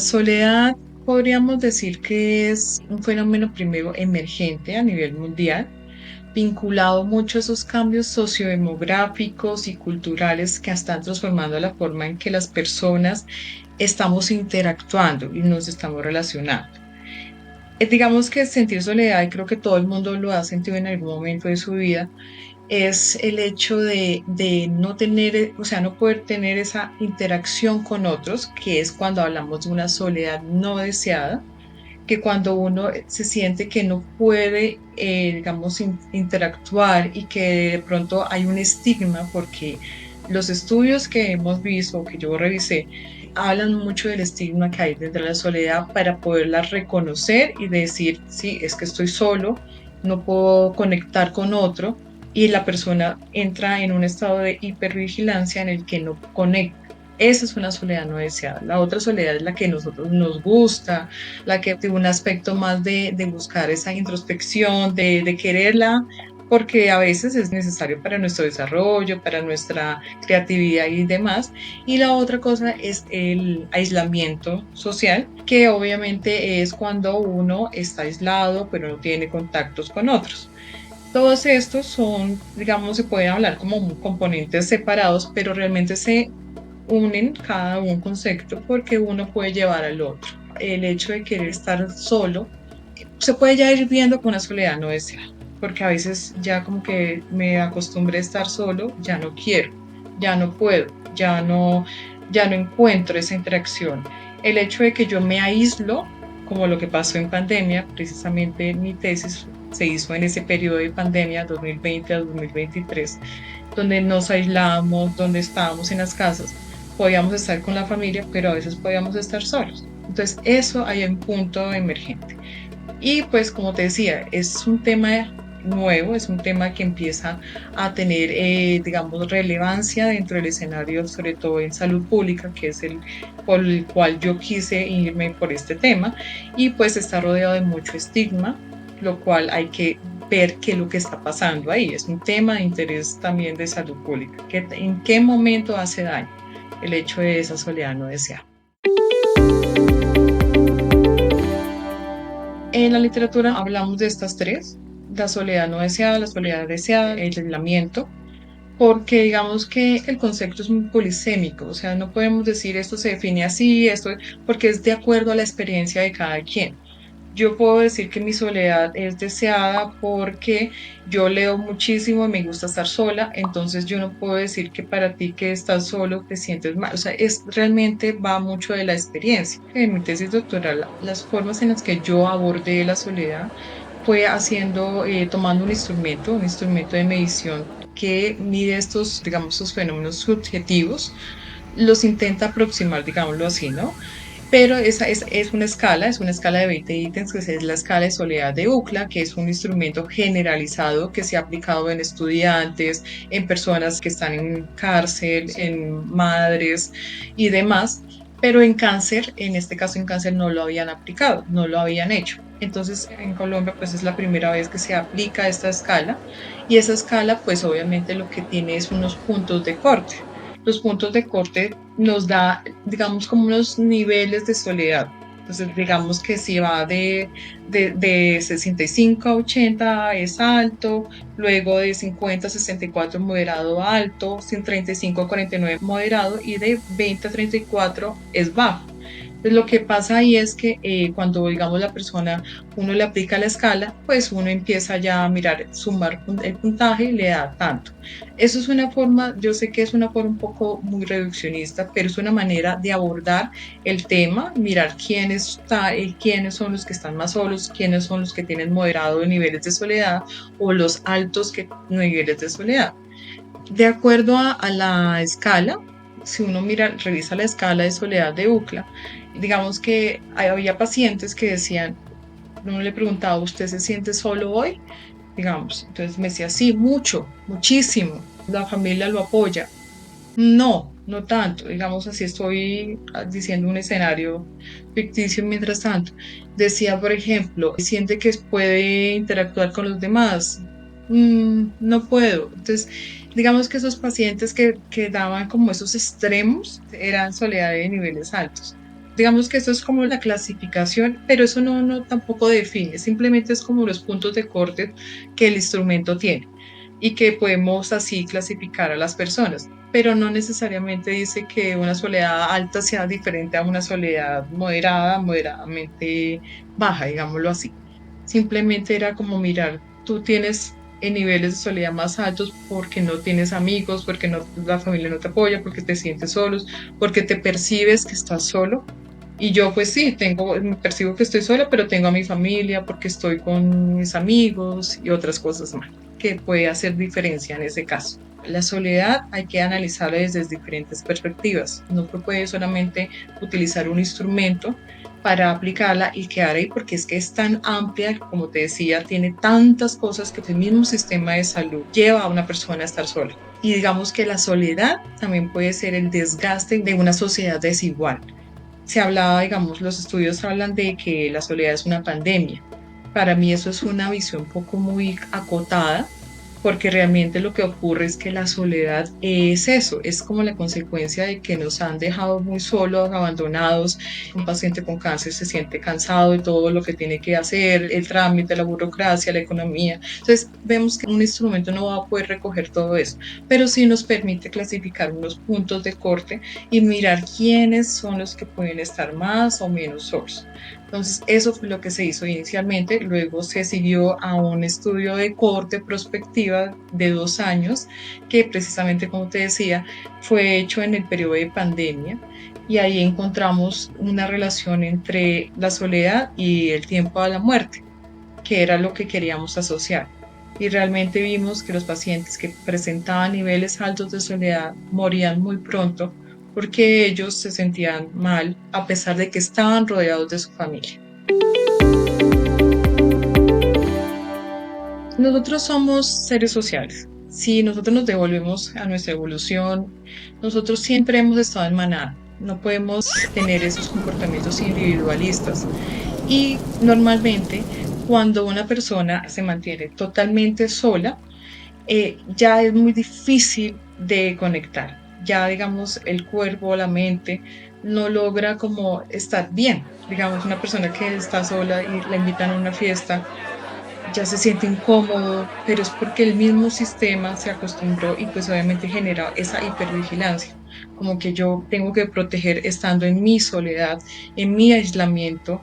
soledad podríamos decir que es un fenómeno primero emergente a nivel mundial, vinculado mucho a esos cambios sociodemográficos y culturales que están transformando la forma en que las personas estamos interactuando y nos estamos relacionando. Digamos que sentir soledad, y creo que todo el mundo lo ha sentido en algún momento de su vida, es el hecho de no tener, o sea, no poder tener esa interacción con otros, que es cuando hablamos de una soledad no deseada, que cuando uno se siente que no puede, digamos, interactuar y que de pronto hay un estigma, porque los estudios que hemos visto, que yo revisé, hablan mucho del estigma que hay dentro de la soledad para poderla reconocer y decir, sí, es que estoy solo, no puedo conectar con otro, y la persona entra en un estado de hipervigilancia en el que no conecta. Esa es una soledad no deseada. La otra soledad es la que a nosotros nos gusta, la que tiene un aspecto más de buscar esa introspección, de quererla, porque a veces es necesario para nuestro desarrollo, para nuestra creatividad y demás. Y la otra cosa es el aislamiento social, que obviamente es cuando uno está aislado, pero no tiene contactos con otros. Todos estos son, digamos, se pueden hablar como componentes separados, pero realmente se unen cada un concepto porque uno puede llevar al otro. El hecho de querer estar solo se puede ya ir viendo con una soledad no deseada, porque a veces ya como que me acostumbré a estar solo, ya no quiero, ya no puedo, ya no encuentro esa interacción. El hecho de que yo me aíslo, como lo que pasó en pandemia, precisamente mi tesis se hizo en ese periodo de pandemia 2020 a 2023, donde nos aislamos, donde estábamos en las casas, podíamos estar con la familia, pero a veces podíamos estar solos. Entonces, eso hay un punto emergente. Y pues como te decía, es un tema nuevo, es un tema que empieza a tener, digamos, relevancia dentro del escenario, sobre todo en salud pública, que es el por el cual yo quise irme por este tema, y pues está rodeado de mucho estigma, lo cual hay que ver qué es lo que está pasando ahí. Es un tema de interés también de salud pública. ¿En qué momento hace daño el hecho de esa soledad no deseada? En la literatura hablamos de estas tres: la soledad no deseada, la soledad deseada, el aislamiento, porque digamos que el concepto es muy polisémico, o sea, no podemos decir esto se define así, esto, porque es de acuerdo a la experiencia de cada quien. Yo puedo decir que mi soledad es deseada porque yo leo muchísimo y me gusta estar sola, entonces yo no puedo decir que para ti que estás solo te sientes mal, o sea, es realmente va mucho de la experiencia. En mi tesis doctoral, las formas en las que yo abordé la soledad fue haciendo, tomando un instrumento de medición que mide estos, digamos, estos fenómenos subjetivos, los intenta aproximar, digámoslo así, ¿no? Pero esa es una escala de 20 ítems, que es la escala de soledad de UCLA, que es un instrumento generalizado que se ha aplicado en estudiantes, en personas que están en cárcel, en madres y demás, pero en cáncer, en este caso en cáncer, no lo habían aplicado, no lo habían hecho. Entonces, en Colombia, pues es la primera vez que se aplica esta escala, y esa escala, pues obviamente lo que tiene es unos puntos de corte. Los puntos de corte nos da, digamos, como unos niveles de soledad. Entonces, digamos que si va de 65 a 80 es alto, luego de 50 a 64 moderado a alto, 35 a 49 moderado, y de 20 a 34 es bajo. Entonces, lo que pasa ahí es que cuando, digamos, la persona, uno le aplica la escala, pues uno empieza ya a mirar, sumar el puntaje y le da tanto. Eso es una forma, yo sé que es una forma un poco muy reduccionista, pero es una manera de abordar el tema, mirar quiénes son los que están más solos, quiénes son los que tienen moderado niveles de soledad o los altos niveles de soledad. De acuerdo a la escala, si uno mira, revisa la escala de soledad de UCLA, digamos que había pacientes que decían, uno le preguntaba, ¿usted se siente solo hoy? Digamos, entonces me decía, sí, mucho, muchísimo, la familia lo apoya. No, no tanto, digamos así, estoy diciendo un escenario ficticio mientras tanto. Decía, por ejemplo, siente que puede interactuar con los demás. No puedo. Entonces, digamos que esos pacientes que daban como esos extremos eran soledad de niveles altos. Digamos que eso es como la clasificación, pero eso no tampoco define, simplemente es como los puntos de corte que el instrumento tiene y que podemos así clasificar a las personas, pero no necesariamente dice que una soledad alta sea diferente a una soledad moderada, moderadamente baja, digámoslo así. Simplemente era como mirar, tú tienes en niveles de soledad más altos porque no tienes amigos, porque no, la familia no te apoya, porque te sientes solos, porque te percibes que estás solo. Y yo pues sí, me percibo que estoy sola, pero tengo a mi familia porque estoy con mis amigos y otras cosas más, que puede hacer diferencia en ese caso. La soledad hay que analizarla desde diferentes perspectivas. No se puede solamente utilizar un instrumento para aplicarla y quedar ahí porque es que es tan amplia, como te decía, tiene tantas cosas que el mismo sistema de salud lleva a una persona a estar sola. Y digamos que la soledad también puede ser el desgaste de una sociedad desigual. Se hablaba, digamos, los estudios hablan de que la soledad es una pandemia. Para mí eso es una visión un poco muy acotada, porque realmente lo que ocurre es que la soledad es eso, es como la consecuencia de que nos han dejado muy solos, abandonados. Un paciente con cáncer se siente cansado de todo lo que tiene que hacer, el trámite, la burocracia, la economía. Entonces vemos que un instrumento no va a poder recoger todo eso, pero sí nos permite clasificar unos puntos de corte y mirar quiénes son los que pueden estar más o menos solos. Entonces, eso fue lo que se hizo inicialmente. Luego se siguió a un estudio de corte prospectiva de 2 años, que precisamente, como te decía, fue hecho en el periodo de pandemia. Y ahí encontramos una relación entre la soledad y el tiempo a la muerte, que era lo que queríamos asociar. Y realmente vimos que los pacientes que presentaban niveles altos de soledad morían muy pronto porque ellos se sentían mal a pesar de que estaban rodeados de su familia. Nosotros somos seres sociales. Si nosotros nos devolvemos a nuestra evolución, nosotros siempre hemos estado en manada. No podemos tener esos comportamientos individualistas. Y normalmente, cuando una persona se mantiene totalmente sola, ya es muy difícil de conectar. Ya, digamos, el cuerpo, la mente, no logra como estar bien. Digamos, una persona que está sola y la invitan a una fiesta, ya se siente incómodo, pero es porque el mismo sistema se acostumbró y pues obviamente genera esa hipervigilancia, como que yo tengo que proteger estando en mi soledad, en mi aislamiento,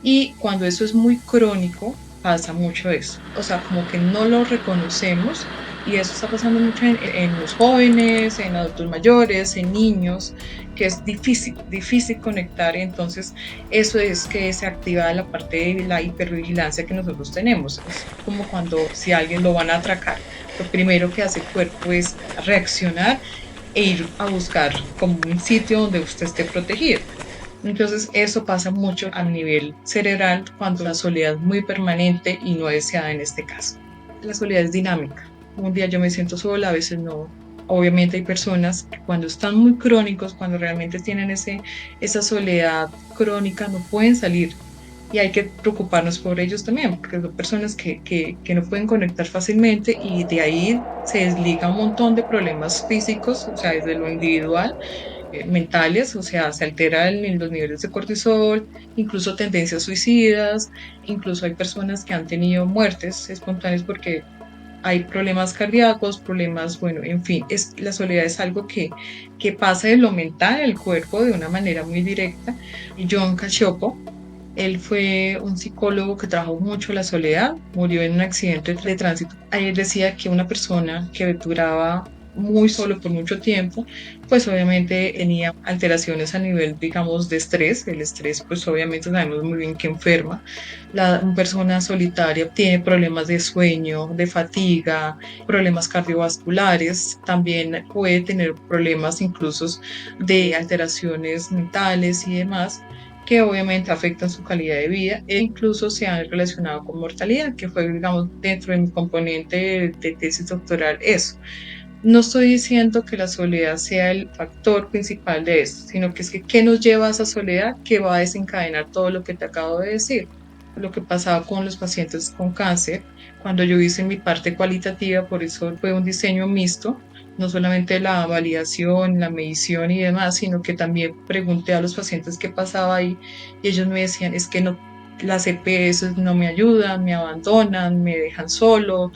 y cuando eso es muy crónico, pasa mucho eso, o sea, como que no lo reconocemos y eso está pasando mucho en los jóvenes, en adultos mayores, en niños, que es difícil conectar, entonces eso es que se activa la parte de la hipervigilancia que nosotros tenemos. Es como cuando si a alguien lo van a atracar, lo primero que hace el cuerpo es reaccionar e ir a buscar como un sitio donde usted esté protegido. Entonces, eso pasa mucho a nivel cerebral cuando la soledad es muy permanente y no deseada en este caso. La soledad es dinámica. Un día yo me siento sola, a veces no. Obviamente hay personas que cuando están muy crónicos, cuando realmente tienen esa soledad crónica, no pueden salir. Y hay que preocuparnos por ellos también, porque son personas que no pueden conectar fácilmente y de ahí se desliga un montón de problemas físicos, o sea, desde lo individual mentales, o sea, se alteran los niveles de cortisol, incluso tendencias suicidas, incluso hay personas que han tenido muertes espontáneas porque hay problemas cardíacos, problemas, bueno, en fin, la soledad es algo que pasa de lo mental al cuerpo de una manera muy directa. John Cacioppo, él fue un psicólogo que trabajó mucho la soledad, murió en un accidente de tránsito. Él decía que una persona que duraba muy solo por mucho tiempo, pues obviamente tenía alteraciones a nivel, digamos, de estrés. El estrés, pues obviamente sabemos muy bien que enferma. Una persona solitaria tiene problemas de sueño, de fatiga, problemas cardiovasculares, también puede tener problemas incluso de alteraciones mentales y demás que obviamente afectan su calidad de vida e incluso se han relacionado con mortalidad, que fue, digamos, dentro de mi componente de tesis doctoral eso. No estoy diciendo que la soledad sea el factor principal de esto, sino que es que qué nos lleva a esa soledad que va a desencadenar todo lo que te acabo de decir. Lo que pasaba con los pacientes con cáncer, cuando yo hice mi parte cualitativa, por eso fue un diseño mixto, no solamente la validación, la medición y demás, sino que también pregunté a los pacientes qué pasaba ahí y ellos me decían, es que no, las EPS no me ayudan, me abandonan, me dejan solo,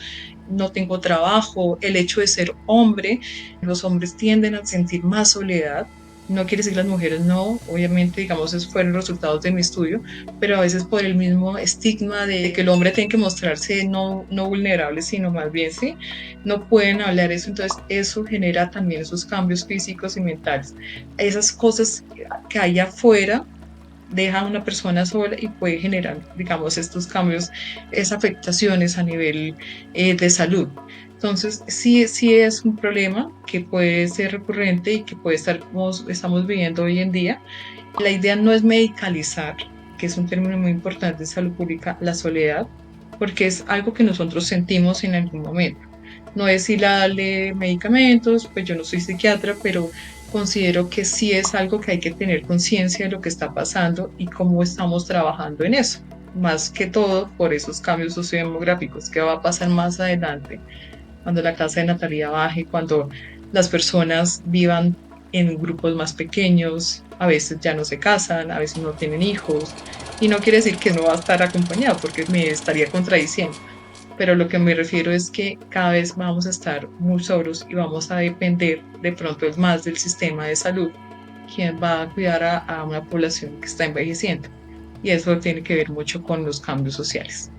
no tengo trabajo, el hecho de ser hombre, los hombres tienden a sentir más soledad. No quiere decir que las mujeres no, obviamente, digamos, esos fueron los resultados de mi estudio, pero a veces por el mismo estigma de que el hombre tiene que mostrarse no vulnerable, sino más bien, sí, no pueden hablar eso, entonces eso genera también esos cambios físicos y mentales. Esas cosas que hay afuera deja a una persona sola y puede generar, digamos, estos cambios, esas afectaciones a nivel de salud. Entonces, sí, sí es un problema que puede ser recurrente y que puede estar como estamos viviendo hoy en día. La idea no es medicalizar, que es un término muy importante en salud pública, la soledad, porque es algo que nosotros sentimos en algún momento. No es ir a darle medicamentos, pues yo no soy psiquiatra, pero considero que sí es algo que hay que tener conciencia de lo que está pasando y cómo estamos trabajando en eso. Más que todo por esos cambios sociodemográficos que va a pasar más adelante cuando la tasa de natalidad baje, cuando las personas vivan en grupos más pequeños, a veces ya no se casan, a veces no tienen hijos, y no quiere decir que no va a estar acompañado, porque me estaría contradiciendo, pero lo que me refiero es que cada vez vamos a estar muy solos y vamos a depender de pronto es más del sistema de salud, quien va a cuidar a una población que está envejeciendo, y eso tiene que ver mucho con los cambios sociales.